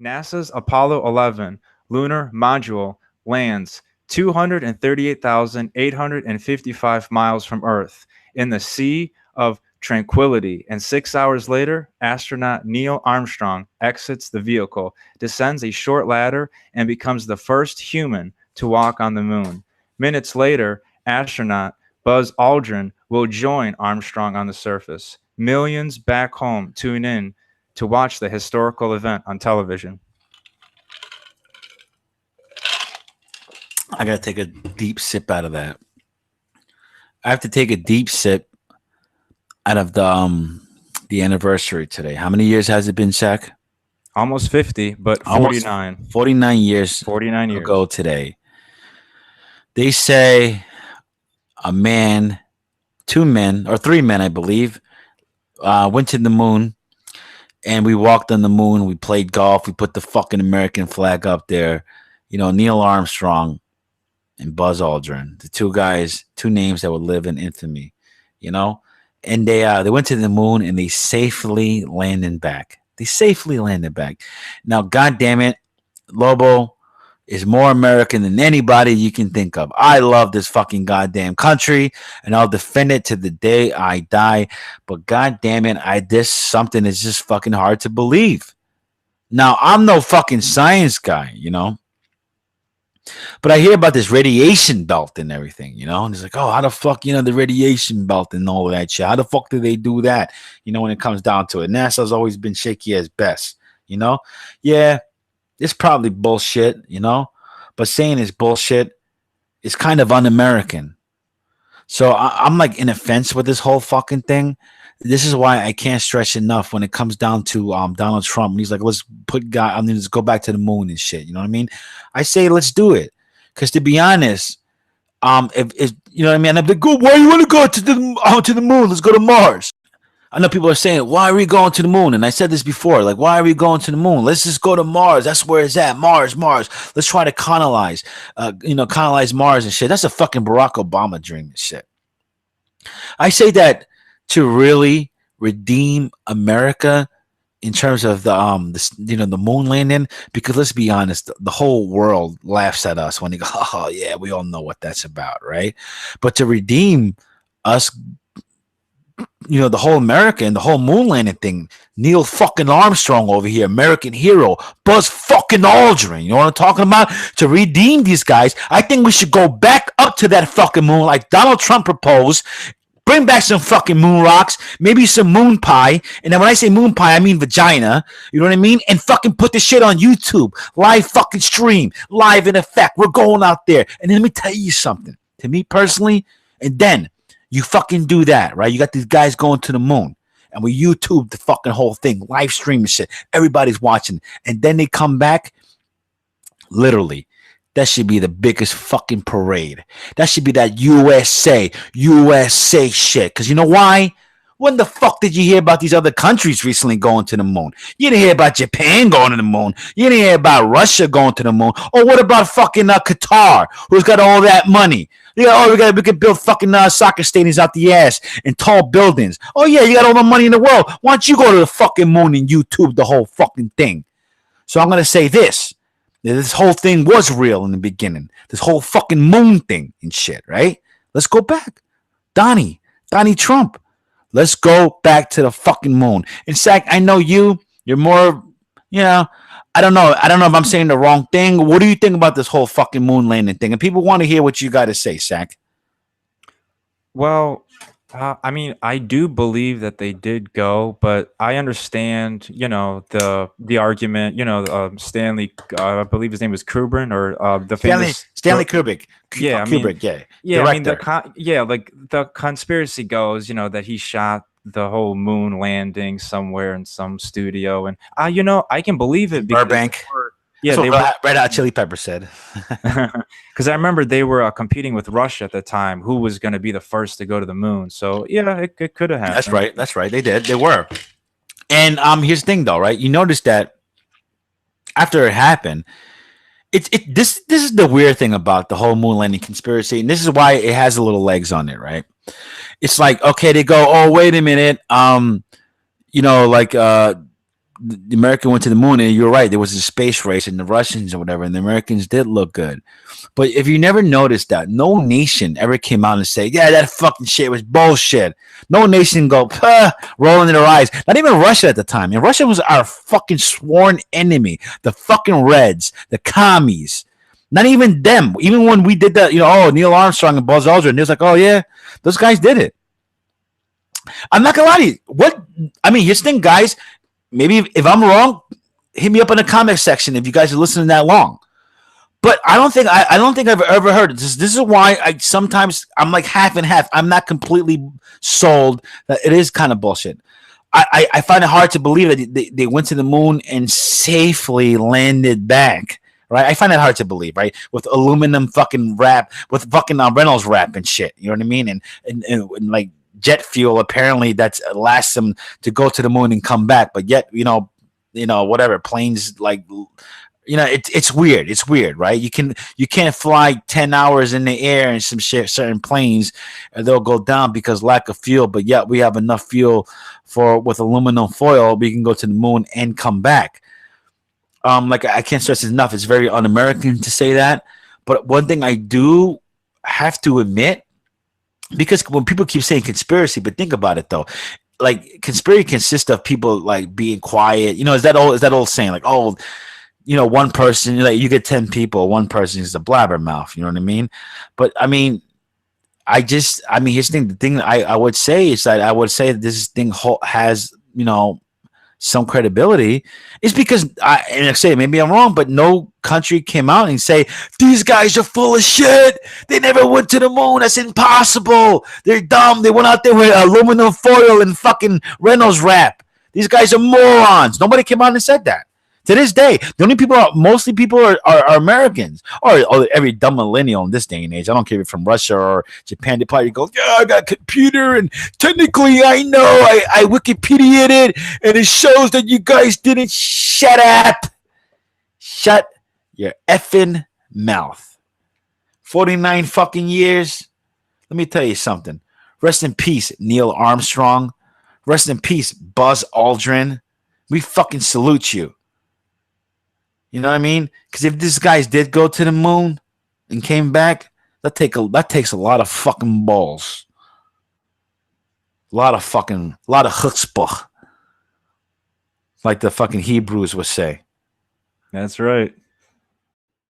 NASA's Apollo 11 lunar module lands 238,855 miles from Earth in the Sea of Tranquility, and 6 hours later, astronaut Neil Armstrong exits the vehicle, descends a short ladder, and becomes the first human to walk on the moon. Minutes later, astronaut Buzz Aldrin will join Armstrong on the surface. Millions back home tune in to watch the historical event on television. I gotta take a deep sip out of that. I have to take a deep sip out of the anniversary today. How many years has it been, Shaq? Almost 50, but Almost 49. 49 years 49 years. ago today. They say a man, two men, or three men, I believe, went to the moon, and we walked on the moon. We played golf. We put the fucking American flag up there. You know, Neil Armstrong and Buzz Aldrin, the two guys, two names that would live in infamy, you know? And they went to the moon and they safely landed back. They safely landed back. Now, God damn it, Lobo is more American than anybody you can think of. I love this fucking goddamn country, and I'll defend it to the day I die. But God damn it, this something is just fucking hard to believe. Now, I'm no fucking science guy, you know? But I hear about this radiation belt and everything, you know? And it's like, oh, how the fuck, you know, the radiation belt and all of that shit. How the fuck do they do that, you know, when it comes down to it? NASA's always been shaky as best, you know? Yeah, it's probably bullshit, you know? But saying it's bullshit is kind of un-American. So I'm like in a fence with this whole fucking thing. This is why I can't stress enough when it comes down to Donald Trump. And he's like, let's let's go back to the moon and shit. You know what I mean? I say, let's do it. Because to be honest, if you know what I mean, I'm like, go, why you want to go to the moon? Let's go to Mars. I know people are saying, why are we going to the moon? And I said this before, like, why are we going to the moon? Let's just go to Mars. That's where it's at. Mars. Let's try to colonize Mars and shit. That's a fucking Barack Obama dream and shit. I say that to really redeem America in terms of the moon landing, because let's be honest, the whole world laughs at us when they go, oh yeah, we all know what that's about, right? But to redeem us, you know, the whole America and the whole moon landing thing, Neil fucking Armstrong over here, American hero, Buzz fucking Aldrin, you know what I'm talking about? To redeem these guys, I think we should go back up to that fucking moon like Donald Trump proposed. Bring back some fucking moon rocks, maybe some moon pie. And then when I say moon pie, I mean vagina. You know what I mean? And fucking put this shit on YouTube. Live fucking stream. Live in effect. We're going out there. And then let me tell you something. To me personally, and then you fucking do that, right? You got these guys going to the moon. And we YouTube the fucking whole thing. Live stream and shit. Everybody's watching. And then they come back. Literally. That should be the biggest fucking parade. That should be that USA shit. Because you know why? When the fuck did you hear about these other countries recently going to the moon? You didn't hear about Japan going to the moon. You didn't hear about Russia going to the moon. Or what about fucking Qatar, who's got all that money? Yeah, we could build fucking soccer stadiums out the ass and tall buildings. Oh yeah, you got all the money in the world. Why don't you go to the fucking moon and YouTube the whole fucking thing? So I'm gonna say this. This whole thing was real in the beginning. This whole fucking moon thing and shit, right? Let's go back. Donnie Trump. Let's go back to the fucking moon. In fact, I know you're more, you know, I don't know if I'm saying the wrong thing. What do you think about this whole fucking moon landing thing? And people want to hear what you got to say, Shaq. Well, I mean, I do believe that they did go, but I understand, you know, the argument. You know, Stanley, I believe his name was Kubrick, or the famous Stanley Kubrick. Yeah, I mean, Kubrick. Yeah, yeah. I mean, director. like the conspiracy goes, you know, that he shot the whole moon landing somewhere in some studio, and you know, I can believe it because Burbank. yeah, That's they what were. Red Hot Chili Pepper said. Because I remember they were competing with Russia at the time, who was going to be the first to go to the moon. So yeah, it could have happened. That's right. They did. They were. And here's the thing, though, right? You notice that after it happened, this is the weird thing about the whole moon landing conspiracy, and this is why it has a little legs on it, right? It's like, okay, they go, oh, wait a minute, you know, like the American went to the moon, and you're right, there was a space race, and the Russians or whatever, and the Americans did look good. But if you never noticed that, no nation ever came out and said, "Yeah, that fucking shit was bullshit." No nation go rolling their eyes. Not even Russia at the time. And Russia was our fucking sworn enemy. The fucking Reds, the commies. Not even them. Even when we did that, oh, Neil Armstrong and Buzz Aldrin, they was like, "Oh yeah, those guys did it." I'm not gonna lie to you. What I mean, here's the thing, guys. Maybe if I'm wrong, hit me up in the comment section if you guys are listening that long. But I don't think I've ever heard it. This is why I'm like half and half. I'm not completely sold that it is kind of bullshit. I find it hard to believe that they went to the moon and safely landed back. Right? I find it hard to believe, right? With aluminum fucking wrap, with fucking Reynolds wrap and shit. You know what I mean? And like jet fuel apparently that lasts them to go to the moon and come back. But yet, whatever planes like. It's weird. It's weird, right? You can't fly 10 hours in the air in some shit, certain planes, and they'll go down because lack of fuel. But yet we have enough fuel with aluminum foil, we can go to the moon and come back. Like I can't stress it enough. It's very un-American to say that. But one thing I do have to admit, because when people keep saying conspiracy, but think about it though. Like conspiracy consists of people like being quiet. Is that old saying like, oh, one person, like you get 10 people, one person is a blabbermouth. You know what I mean? But I mean, here's the thing I would say is that I would say that this thing has, some credibility. Is because and I say maybe I'm wrong, but no country came out and say these guys are full of shit. They never went to the moon. That's impossible. They're dumb. They went out there with aluminum foil and fucking Reynolds wrap. These guys are morons. Nobody came out and said that. To this day, mostly people are Americans, or every dumb millennial in this day and age. I don't care if you're from Russia or Japan. They probably go, "Yeah, I got a computer, and technically, I know I Wikipedia'd it, and it shows that you guys didn't." Shut up! Shut your effing mouth. 49 fucking years. Let me tell you something. Rest in peace, Neil Armstrong. Rest in peace, Buzz Aldrin. We fucking salute you. You know what I mean? Because if these guys did go to the moon and came back, that takes a lot of fucking balls. A lot of chutzpah. Like the fucking Hebrews would say. That's right.